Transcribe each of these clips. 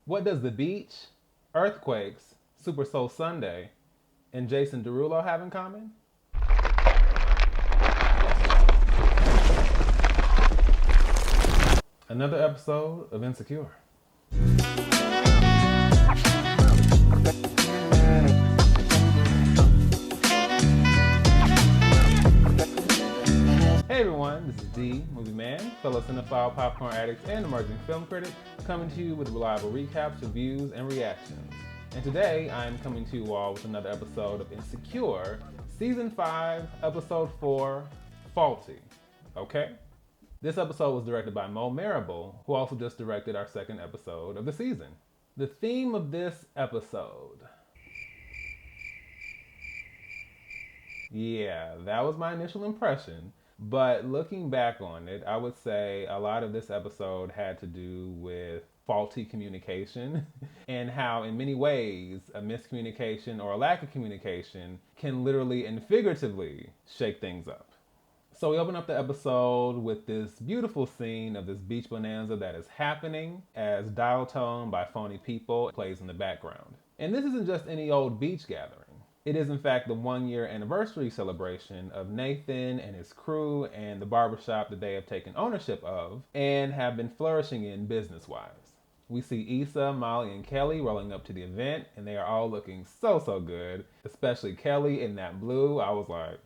What does the beach, earthquakes, Super Soul Sunday, and Jason Derulo have in common? Another episode of Insecure. Hey everyone, this is D, Movieman, fellow cinephile, popcorn addict, and emerging film critic, coming to you with reliable recaps, reviews, and reactions. And today, I'm coming to you all with another episode of Insecure, Season 5, Episode 4, Faulty. Okay? This episode was directed by Marable, who also just directed our second episode of the season. The theme of this episode. Yeah, that was my initial impression. But looking back on it, I would say a lot of this episode had to do with faulty communication and how, in many ways, a miscommunication or a lack of communication can literally and figuratively shake things up. So we open up the episode with this beautiful scene of this beach bonanza that is happening as dial tone by phony people plays in the background. And this isn't just any old beach gathering. It is in fact the 1 year anniversary celebration of Nathan and his crew and the barbershop that they have taken ownership of and have been flourishing in business-wise. We see Issa, Molly, and Kelly rolling up to the event, and they are all looking so good, especially Kelly in that blue. I was like,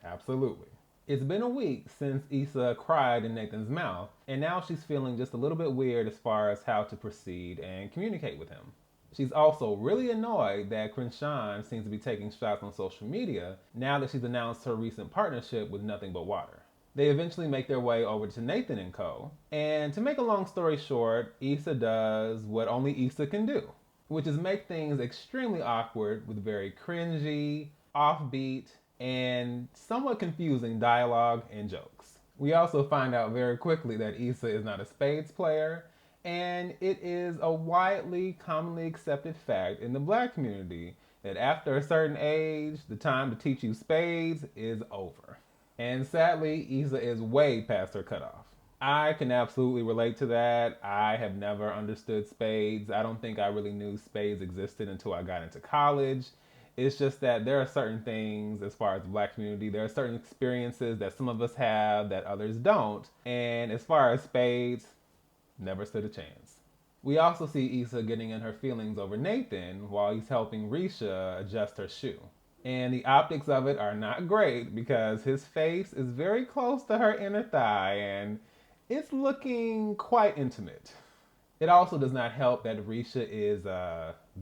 absolutely. It's been a week since Issa cried in Nathan's mouth, and now she's feeling just a little bit weird as far as how to proceed and communicate with him. She's also really annoyed that Crenshaw seems to be taking shots on social media now that she's announced her recent partnership with Nothing But Water. They eventually make their way over to Nathan and co. And to make a long story short, Issa does what only Issa can do, which is make things extremely awkward with very cringy, offbeat, and somewhat confusing dialogue and jokes. We also find out very quickly that Issa is not a spades player, and it is a widely, commonly accepted fact in the black community that after a certain age, the time to teach you spades is over. And sadly, Issa is way past her cutoff. I can absolutely relate to that. I have never understood spades. I don't think I really knew spades existed until I got into college. It's just that there are certain things as far as the black community, there are certain experiences that some of us have that others don't. And as far as spades, never stood a chance. We also see Issa getting in her feelings over Nathan while he's helping Risha adjust her shoe. And the optics of it are not great because his face is very close to her inner thigh and it's looking quite intimate. It also does not help that Risha is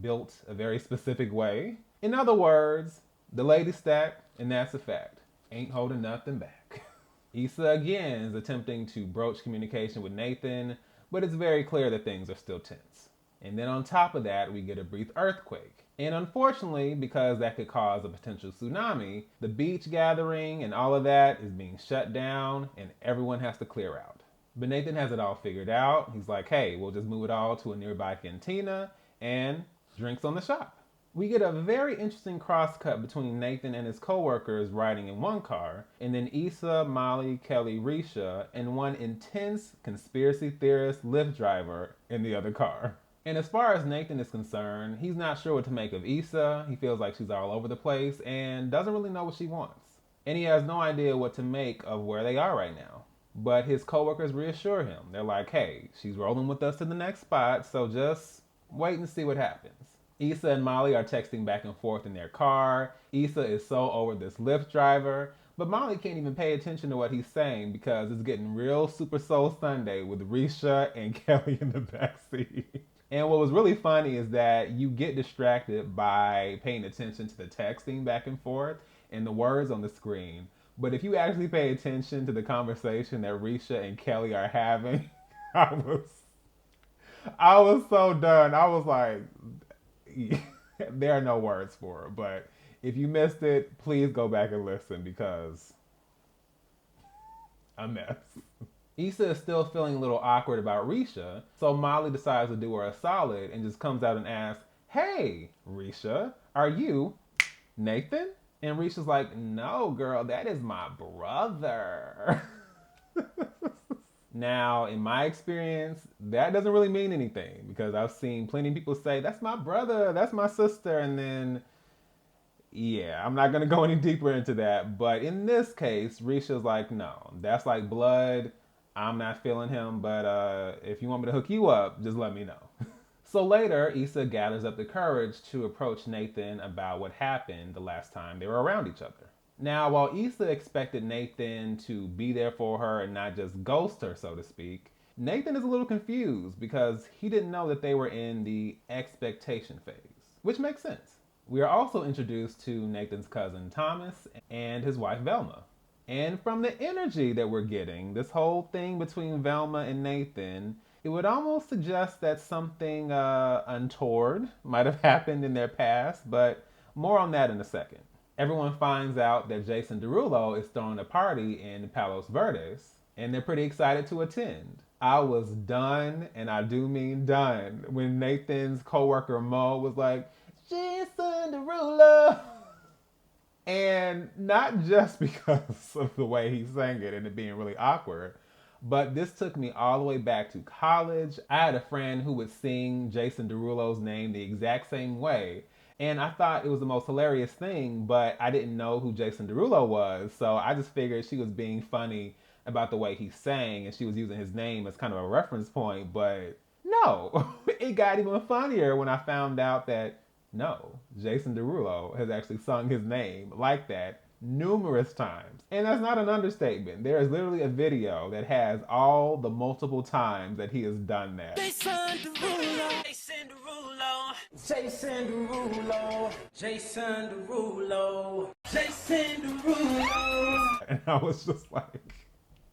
built a very specific way. In other words, the lady stack, and that's a fact. Ain't holding nothing back. Issa again is attempting to broach communication with Nathan, but it's very clear that things are still tense. And then on top of that, we get a brief earthquake. And unfortunately, because that could cause a potential tsunami, the beach gathering and all of that is being shut down and everyone has to clear out. But Nathan has it all figured out. He's like, hey, we'll just move it all to a nearby cantina and drinks on the shop. We get a very interesting cross-cut between Nathan and his co-workers riding in one car, and then Issa, Molly, Kelly, Risha, and one intense conspiracy theorist Lyft driver in the other car. And as far as Nathan is concerned, he's not sure what to make of Issa. He feels like she's all over the place and doesn't really know what she wants. And he has no idea what to make of where they are right now. But his coworkers reassure him. They're like, hey, she's rolling with us to the next spot, so just wait and see what happens. Issa and Molly are texting back and forth in their car. Issa is so over this Lyft driver, but Molly can't even pay attention to what he's saying because it's getting real Super Soul Sunday with Risha and Kelly in the backseat. And what was really funny is that you get distracted by paying attention to the texting back and forth and the words on the screen. But if you actually pay attention to the conversation that Risha and Kelly are having, I was so done. I was like, there are no words for it. But if you missed it, please go back and listen because a mess. Issa is still feeling a little awkward about Risha, so Molly decides to do her a solid and just comes out and asks, hey, Risha, are you Nathan? And Risha's like, no, girl, that is my brother. Now, in my experience, that doesn't really mean anything because I've seen plenty of people say, that's my brother, that's my sister, and then, yeah, I'm not gonna go any deeper into that. But in this case, Risha's like, no, that's like blood. I'm not feeling him, but if you want me to hook you up, just let me know. So later, Issa gathers up the courage to approach Nathan about what happened the last time they were around each other. Now, while Issa expected Nathan to be there for her and not just ghost her, so to speak, Nathan is a little confused because he didn't know that they were in the expectation phase, which makes sense. We are also introduced to Nathan's cousin Thomas and his wife Velma. And from the energy that we're getting, this whole thing between Velma and Nathan, it would almost suggest that something untoward might have happened in their past, but more on that in a second. Everyone finds out that Jason Derulo is throwing a party in Palos Verdes, and they're pretty excited to attend. I was done, and I do mean done, when Nathan's coworker Mo was like, Jason Derulo! And not just because of the way he sang it and it being really awkward, but this took me all the way back to college. I had a friend who would sing Jason Derulo's name the exact same way. And I thought it was the most hilarious thing, but I didn't know who Jason Derulo was. So I just figured she was being funny about the way he sang and she was using his name as kind of a reference point. But no, it got even funnier when I found out that no, Jason Derulo has actually sung his name like that numerous times. And that's not an understatement. There is literally a video that has all the multiple times that he has done that. Jason Derulo, Jason Derulo, Jason Derulo, Jason Derulo, Jason Derulo. And I was just like,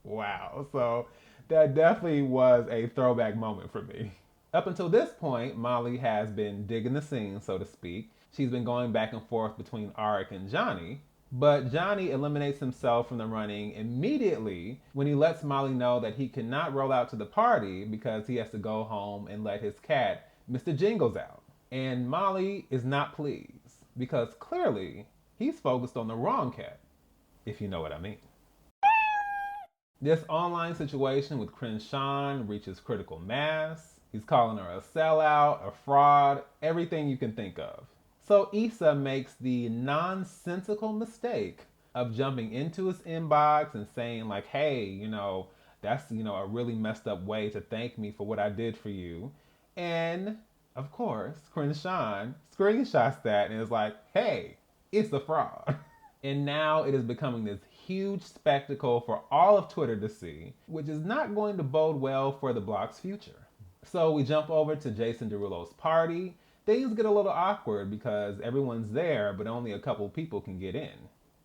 wow. So that definitely was a throwback moment for me. Up until this point, Molly has been digging the scene, so to speak. She's been going back and forth between Arik and Johnny, but Johnny eliminates himself from the running immediately when he lets Molly know that he cannot roll out to the party because he has to go home and let his cat, Mr. Jingles, out. And Molly is not pleased because clearly he's focused on the wrong cat, if you know what I mean. This online situation with Cringe Sean reaches critical mass. He's calling her a sellout, a fraud, everything you can think of. So Issa makes the nonsensical mistake of jumping into his inbox and saying like, hey, that's, a really messed up way to thank me for what I did for you. And of course, Cringe Sean screenshots that and is like, hey, it's a fraud. And now it is becoming this huge spectacle for all of Twitter to see, which is not going to bode well for the blog's future. So we jump over to Jason Derulo's party. Things get a little awkward because everyone's there, but only a couple people can get in.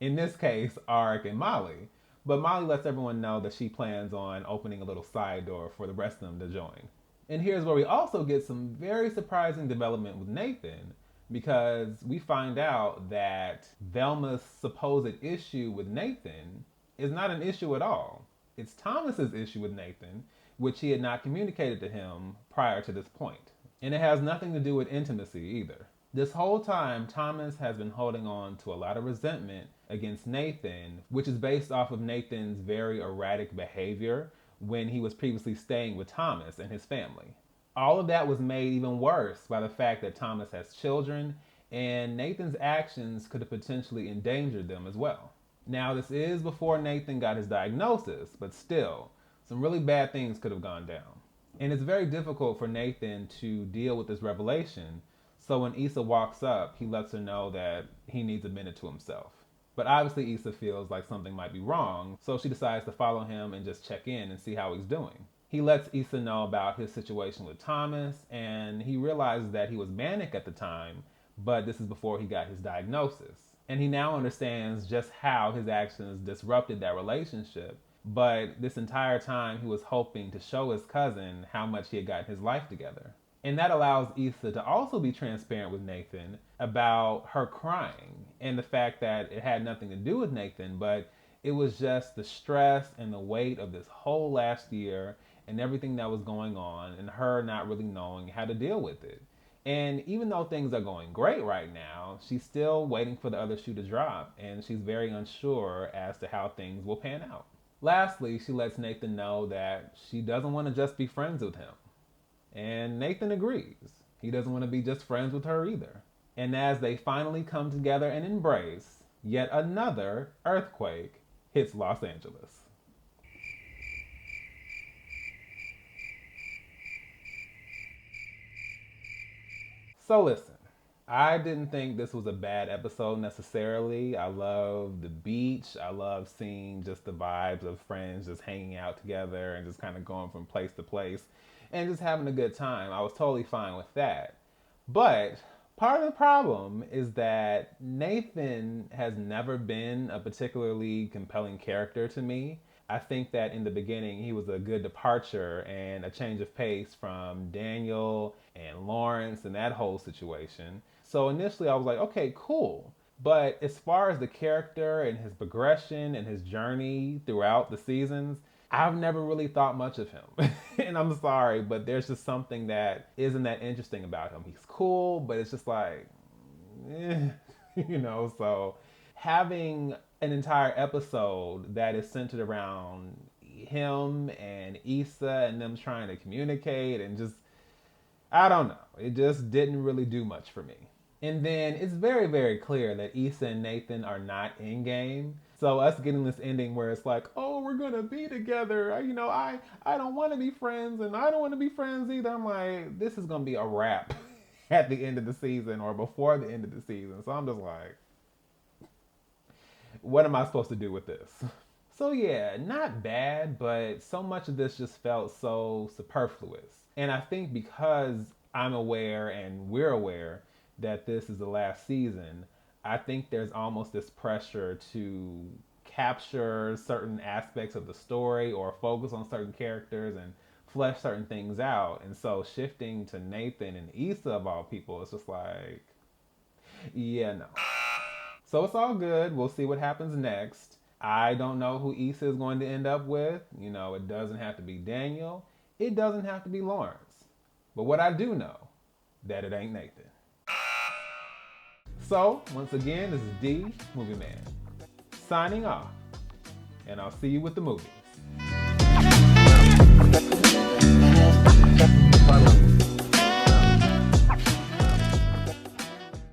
In this case, Arik and Molly. But Molly lets everyone know that she plans on opening a little side door for the rest of them to join. And here's where we also get some very surprising development with Nathan, because we find out that Velma's supposed issue with Nathan is not an issue at all. It's Thomas's issue with Nathan, which he had not communicated to him prior to this point. And it has nothing to do with intimacy either. This whole time, Thomas has been holding on to a lot of resentment against Nathan, which is based off of Nathan's very erratic behavior when he was previously staying with Thomas and his family. All of that was made even worse by the fact that Thomas has children, and Nathan's actions could have potentially endangered them as well. Now, this is before Nathan got his diagnosis, but still, some really bad things could have gone down. And it's very difficult for Nathan to deal with this revelation, so when Issa walks up, he lets her know that he needs a minute to himself. But obviously Issa feels like something might be wrong, so she decides to follow him and just check in and see how he's doing. He lets Issa know about his situation with Thomas, and he realizes that he was manic at the time, but this is before he got his diagnosis. And he now understands just how his actions disrupted that relationship, but this entire time he was hoping to show his cousin how much he had gotten his life together. And that allows Issa to also be transparent with Nathan about her crying and the fact that it had nothing to do with Nathan, but it was just the stress and the weight of this whole last year and everything that was going on and her not really knowing how to deal with it. And even though things are going great right now, she's still waiting for the other shoe to drop, and she's very unsure as to how things will pan out. Lastly, she lets Nathan know that she doesn't want to just be friends with him. And Nathan agrees. He doesn't want to be just friends with her either. And as they finally come together and embrace, yet another earthquake hits Los Angeles. So listen, I didn't think this was a bad episode necessarily. I love the beach. I love seeing just the vibes of friends just hanging out together and just kind of going from place to place and just having a good time. I was totally fine with that. But part of the problem is that Nathan has never been a particularly compelling character to me. I think that in the beginning he was a good departure and a change of pace from Daniel and Lawrence and that whole situation. So initially I was like, okay, cool. But as far as the character and his progression and his journey throughout the seasons, I've never really thought much of him. And I'm sorry, but there's just something that isn't that interesting about him. He's cool, but it's just like, so having an entire episode that is centered around him and Issa and them trying to communicate and just, I don't know. It just didn't really do much for me. And then it's very, very clear that Issa and Nathan are not in game. So us getting this ending where it's like, oh, we're gonna be together. I don't want to be friends, and I don't want to be friends either. I'm like, this is gonna be a wrap at the end of the season or before the end of the season. So I'm just like, what am I supposed to do with this? So yeah, not bad, but so much of this just felt so superfluous. And I think because I'm aware and we're aware that this is the last season, I think there's almost this pressure to capture certain aspects of the story or focus on certain characters and flesh certain things out. And so shifting to Nathan and Issa of all people, it's just like, yeah, no. So it's all good. We'll see what happens next. I don't know who Issa is going to end up with. It doesn't have to be Daniel. It doesn't have to be Lawrence. But what I do know, that it ain't Nathan. So, once again, this is D, Movieman, signing off. And I'll see you with the movies.